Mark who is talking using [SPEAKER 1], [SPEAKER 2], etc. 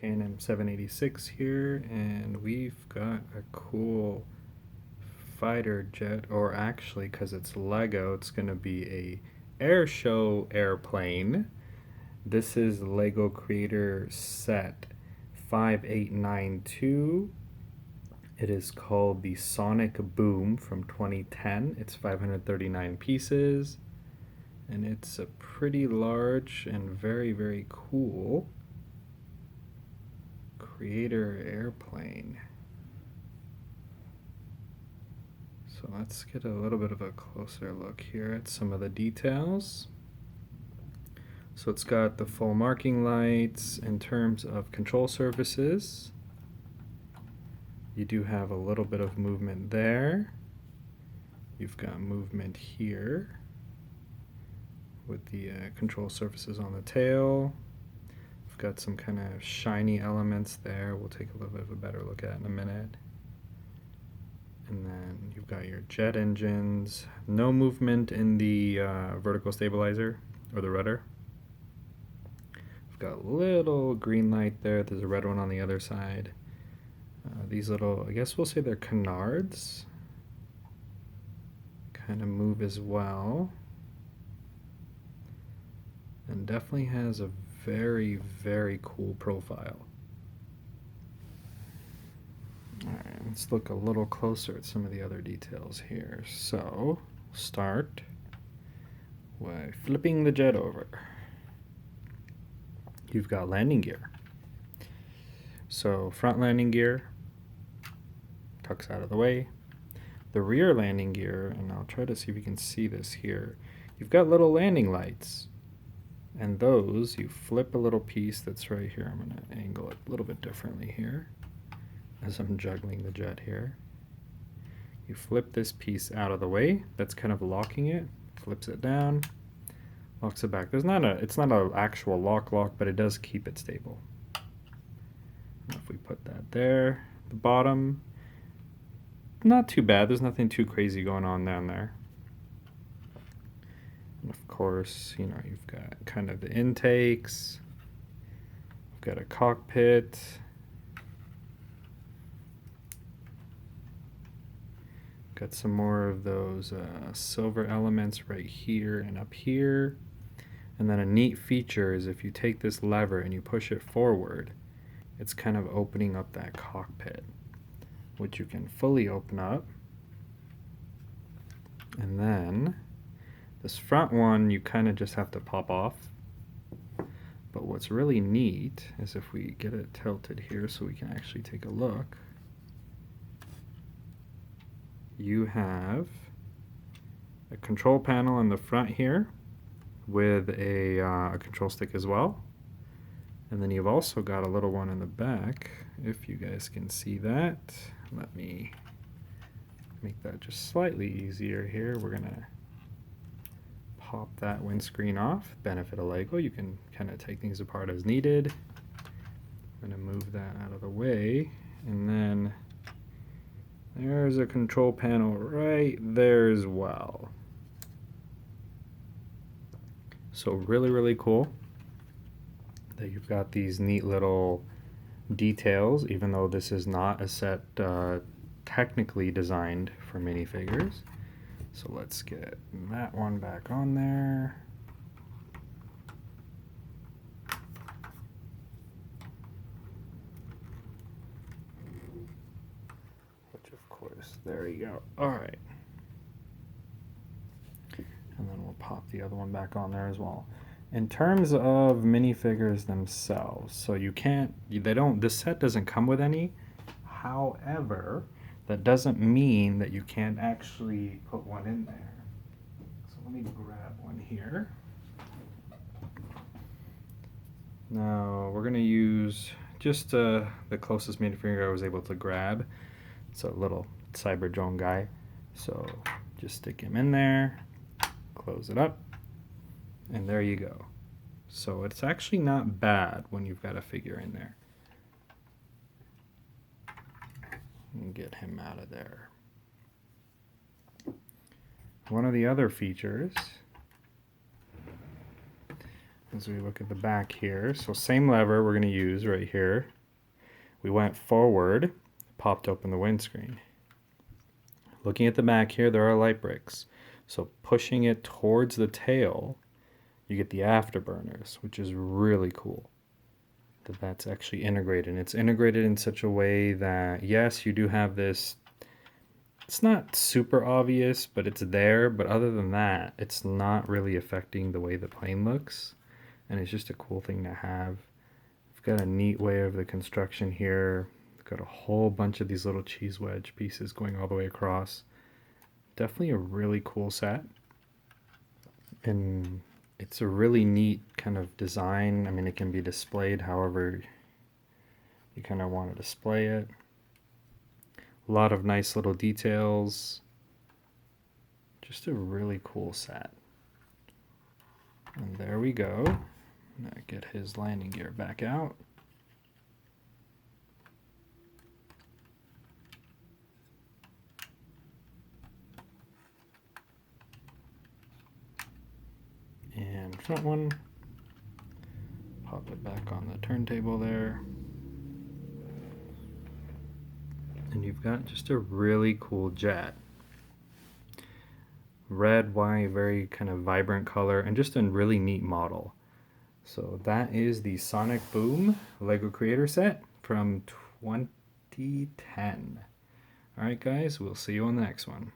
[SPEAKER 1] Canon 786 here, and we've got a cool fighter jet, or actually, because it's Lego, it's going to be a air show airplane. This is Lego Creator Set 5892. It is called the Sonic Boom from 2010. It's 539 pieces, and it's a pretty large and very, very cool creator airplane. So let's get a little bit of a closer look here at some of the details. So it's got the full marking lights. In terms of control surfaces, you do have a little bit of movement there. You've got movement here with the control surfaces on the tail. We've got some kind of shiny elements there we'll take a little bit of a better look at in a minute. And then you've got your jet engines. No movement in the vertical stabilizer or the rudder. We've got a little green light there. There's a red one on the other side. These little, I guess we'll say they're canards, kind of move as well. And definitely has a very, very cool profile. Alright, let's look a little closer at some of the other details here. So, start by flipping the jet over. You've got landing gear. So, front landing gear tucks out of the way. The rear landing gear, and I'll try to see if you can see this here, you've got little landing lights. And those, you flip a little piece that's right here. I'm going to angle it a little bit differently here as I'm juggling the jet here. You flip this piece out of the way, that's kind of locking it, flips it down, locks it back. It's not an actual lock, but it does keep it stable. And if we put that there, the bottom, not too bad. There's nothing too crazy going on down there. And of course, you know, you've got kind of the intakes. You've got a cockpit. Got some more of those silver elements right here and up here. And then a neat feature is if you take this lever and you push it forward, it's kind of opening up that cockpit, which you can fully open up. And then this front one you kind of just have to pop off. But what's really neat is if we get it tilted here so we can actually take a look, you have a control panel in the front here with a control stick as well. And then you've also got a little one in the back, if you guys can see that. Let me make that just slightly easier here. We're gonna pop that windscreen off. Benefit of Lego, you can kind of take things apart as needed. I'm gonna move that out of the way, and then there's a control panel right there as well. So really, really cool that you've got these neat little details, even though this is not a set technically designed for minifigures. So let's get that one back on there. Which of course, there you go. All right. And then we'll pop the other one back on there as well. In terms of minifigures themselves, so this set doesn't come with any. However, that doesn't mean that you can't actually put one in there. So let me grab one here. Now we're gonna use just the closest minifigure I was able to grab. It's a little Cyber Drone guy. So just stick him in there, close it up, and there you go. So it's actually not bad when you've got a figure in there. And get him out of there. One of the other features as we look at the back here. So same lever we're going to use right here. We went forward, popped open the windscreen. Looking at the back here, there are light bricks. So pushing it towards the tail, you get the Afterburners, which is really cool. That's actually integrated. And it's integrated in such a way that, yes, you do have this, it's not super obvious, but it's there. But other than that, it's not really affecting the way the plane looks. And it's just a cool thing to have. We've got a neat way of the construction here. We've got a whole bunch of these little cheese wedge pieces going all the way across. Definitely a really cool set. And it's a really neat kind of design. I mean, it can be displayed however you kind of want to display it. A lot of nice little details. Just a really cool set. And there we go. Now get his landing gear back out. And front one, pop it back on the turntable there. And you've got just a really cool jet. Red, white, very kind of vibrant color, and just a really neat model. So that is the Sonic Boom Lego Creator Set from 2010. Alright guys, we'll see you on the next one.